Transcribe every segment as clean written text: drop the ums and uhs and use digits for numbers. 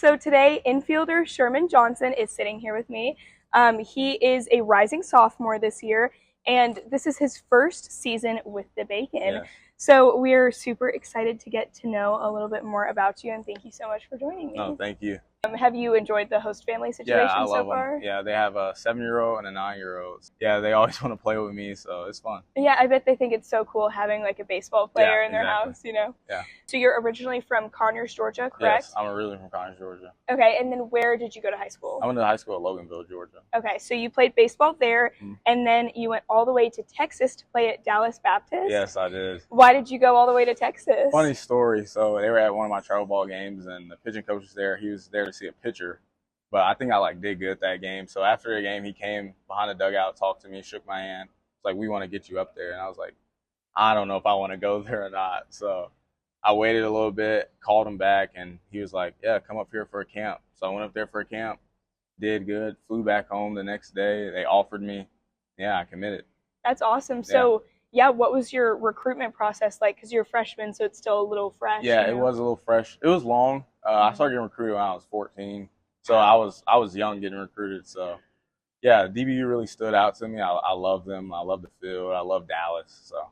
So today, infielder Sherman Johnson is sitting here with me. He is a rising sophomore this year, and this is his first season with the Bacon. Yes. So we're super excited to get to know a little bit more about you, and thank you so much for joining me. No, thank you. Have you enjoyed the host family situation Yeah, I so love far? them. Yeah, they have a 7-year-old and a 9-year-old. Yeah, they always want to play with me, so it's fun. Yeah, I bet they think it's so cool having like a baseball player Yeah, in their exactly. house, you know? Yeah. So you're originally from Conyers, Georgia, correct? Yes, I'm originally from Conyers, Georgia. Okay, and then where did you go to high school? I went to high school at Loganville, Georgia. Okay, so you played baseball there, Mhm. and then you went all the way to Texas to play at Dallas Baptist? Yes, I did. Why did you go all the way to Texas? Funny story. So they were at one of my travel ball games, and the pitching coach was there. He was there to see a pitcher. But I think I did good that game. So after the game, he came behind the dugout, talked to me, shook my hand. It's like, we want to get you up there. And I was like, I don't know if I want to go there or not. So I waited a little bit, called him back, and he was like, yeah, come up here for a camp. So I went up there for a camp, did good, flew back home the next day. They offered me. Yeah, I committed. That's awesome. So, yeah, what was your recruitment process like? Because you're a freshman, so it's still a little fresh. Yeah, you know? it was a little fresh. It was long. I started getting recruited when I was 14. So I was young getting recruited. So, yeah, DBU really stood out to me. I love them. I love the field. I love Dallas. So.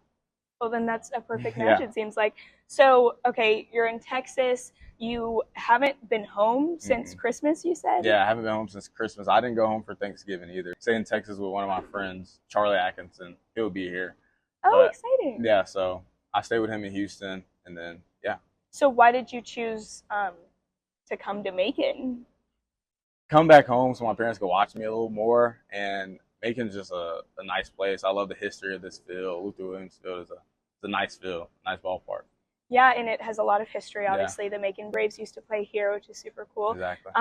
Well, then that's a perfect match, It seems like. So, okay, you're in Texas. You haven't been home since Christmas, you said? Yeah, I haven't been home since Christmas. I didn't go home for Thanksgiving either. Stay in Texas with one of my friends, Charlie Atkinson. He'll be here. Oh, exciting. Yeah, so I stayed with him in Houston, and then, yeah. So why did you choose to come to Macon? Come back home so my parents could watch me a little more, and Macon's just a nice place. I love the history of this field. Luther Williams Field is a nice field, nice ballpark. Yeah, and it has a lot of history. Obviously, the Macon Braves used to play here, which is super cool. Exactly.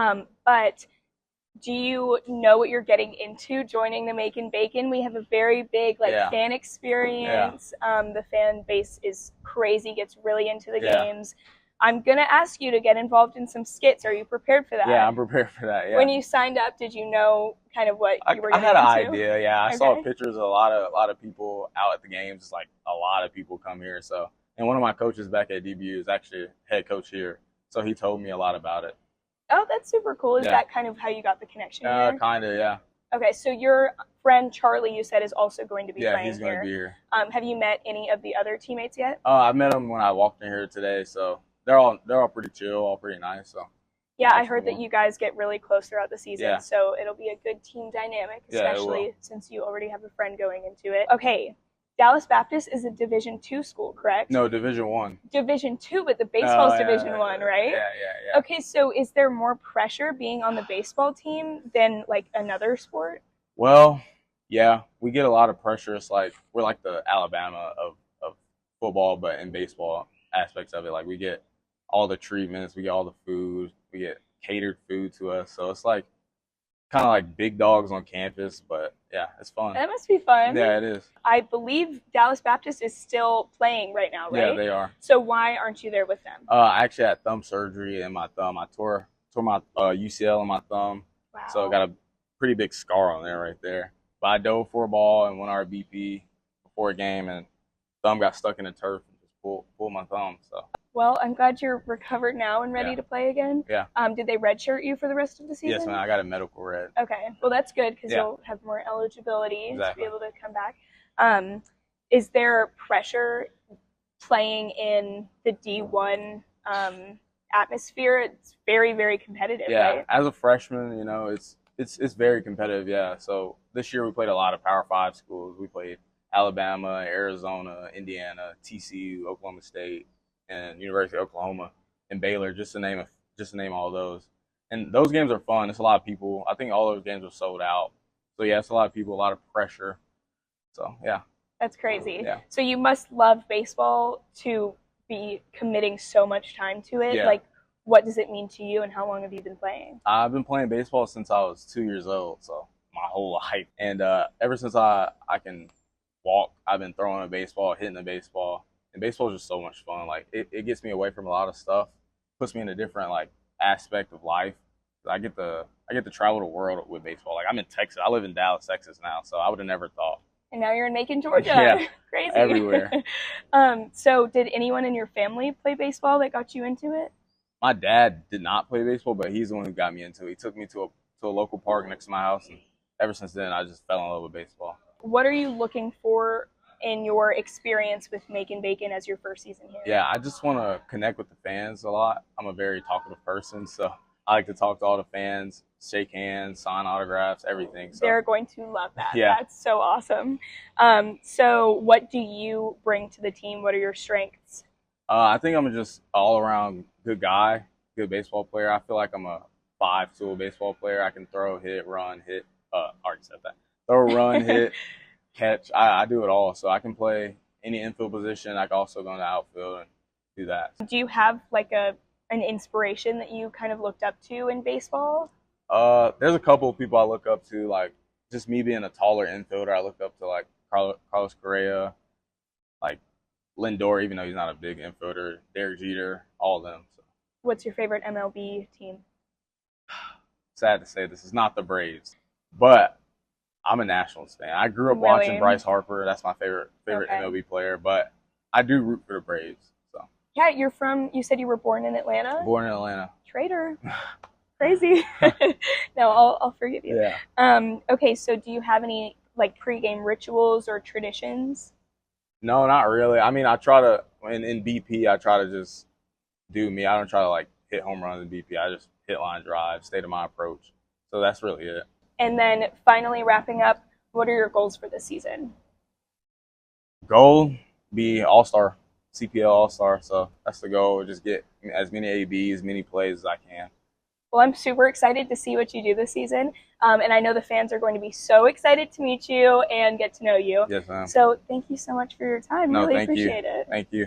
But do you know what you're getting into joining the Macon Bacon? We have a very big fan experience. The fan base is crazy, gets really into the games. I'm going to ask you to get involved in some skits. Are you prepared for that? Yeah, I'm prepared for that, yeah. When you signed up, did you know kind of what you were getting into? I had an idea, yeah. I saw pictures of a lot of people out at the games. It's like a lot of people come here. So, and one of my coaches back at DBU is actually head coach here. So he told me a lot about it. Oh, that's super cool. Is that kind of how you got the connection here? Kind of, yeah. Okay, so your friend Charlie, you said, is also going to be playing here. Yeah, he's going to be here. Have you met any of the other teammates yet? I met them when I walked in here today, so they're all pretty chill, all pretty nice. So yeah, I heard that you guys get really close throughout the season, so it'll be a good team dynamic, especially since you already have a friend going into it. Okay, Dallas Baptist is a Division II school, correct? No, Division I. Division II, but the baseball's Division I, right? Yeah. Okay, so is there more pressure being on the baseball team than like another sport? Well, yeah, we get a lot of pressure. It's like we're like the Alabama of football, but in baseball aspects of it. Like we get all the treatments, we get all the food, we get catered food to us. So it's like kind of like big dogs on campus, but yeah, it's fun. That must be fun. Yeah, it is. I believe Dallas Baptist is still playing right now, right? Yeah, they are. So why aren't you there with them? I actually had thumb surgery in my thumb. I tore my UCL in my thumb. Wow. So I got a pretty big scar on there right there. But I dove for a ball and went RBP before a game, and thumb got stuck in the turf and just pulled my thumb. So. Well, I'm glad you're recovered now and ready to play again. Yeah. Did they redshirt you for the rest of the season? Yes, man. I got a medical red. Okay. Well, that's good because you'll have more eligibility to be able to come back. Is there pressure playing in the D1 atmosphere? It's very, very competitive, right? As a freshman, you know, it's very competitive, yeah. So this year we played a lot of Power 5 schools. We played Alabama, Arizona, Indiana, TCU, Oklahoma State, and University of Oklahoma and Baylor, just to name all those. And those games are fun. It's a lot of people. I think all those games are sold out. So yeah, it's a lot of people, a lot of pressure. So yeah. That's crazy. Yeah. So you must love baseball to be committing so much time to it. Yeah. Like, what does it mean to you, and how long have you been playing? I've been playing baseball since I was 2 years old, so my whole life. And ever since I can walk, I've been throwing a baseball, hitting a baseball. And baseball is just so much fun. Like it gets me away from a lot of stuff, puts me in a different aspect of life. I get to travel the world with baseball. Like I'm in Texas. I live in Dallas, Texas now, so I would have never thought. And now you're in Macon, Georgia. Yeah, crazy. Everywhere. So did anyone in your family play baseball that got you into it? My dad did not play baseball, but he's the one who got me into it. He took me to a local park next to my house, and ever since then, I just fell in love with baseball. What are you looking for in your experience with Macon Bacon as your first season here? Yeah, I just want to connect with the fans a lot. I'm a very talkative person, so I like to talk to all the fans, shake hands, sign autographs, everything. So they're going to love that. Yeah. That's so awesome. So what do you bring to the team? What are your strengths? I think I'm just all-around good guy, good baseball player. I feel like I'm a 5-tool baseball player. I can throw, hit, run, hit. Already said that. Throw, run, hit, catch. I do it all. So I can play any infield position. I can also go in the outfield and do that. Do you have like an inspiration that you kind of looked up to in baseball? There's a couple of people I look up to, like just me being a taller infielder. I look up to like Carlos Correa, like Lindor, even though he's not a big infielder, Derek Jeter, all of them. So. What's your favorite MLB team? Sad to say, this is not the Braves, but I'm a Nationals fan. I grew up watching Bryce Harper. That's my favorite MLB player, but I do root for the Braves. So. Yeah, you said you were born in Atlanta? Born in Atlanta. Traitor. Crazy. No, I'll forgive you. Yeah. Okay, so do you have any like pregame rituals or traditions? No, not really. I mean, I try to, in BP, I try to just do me. I don't try to like hit home runs in BP. I just hit line drive, stay to my approach. So that's really it. And then finally wrapping up, what are your goals for this season? Goal, be all-star, CPL all-star. So that's the goal. Just get as many ABs, many plays as I can. Well, I'm super excited to see what you do this season. And I know the fans are going to be so excited to meet you and get to know you. Yes, ma'am. So thank you so much for your time. No, really thank appreciate you. it. Thank you.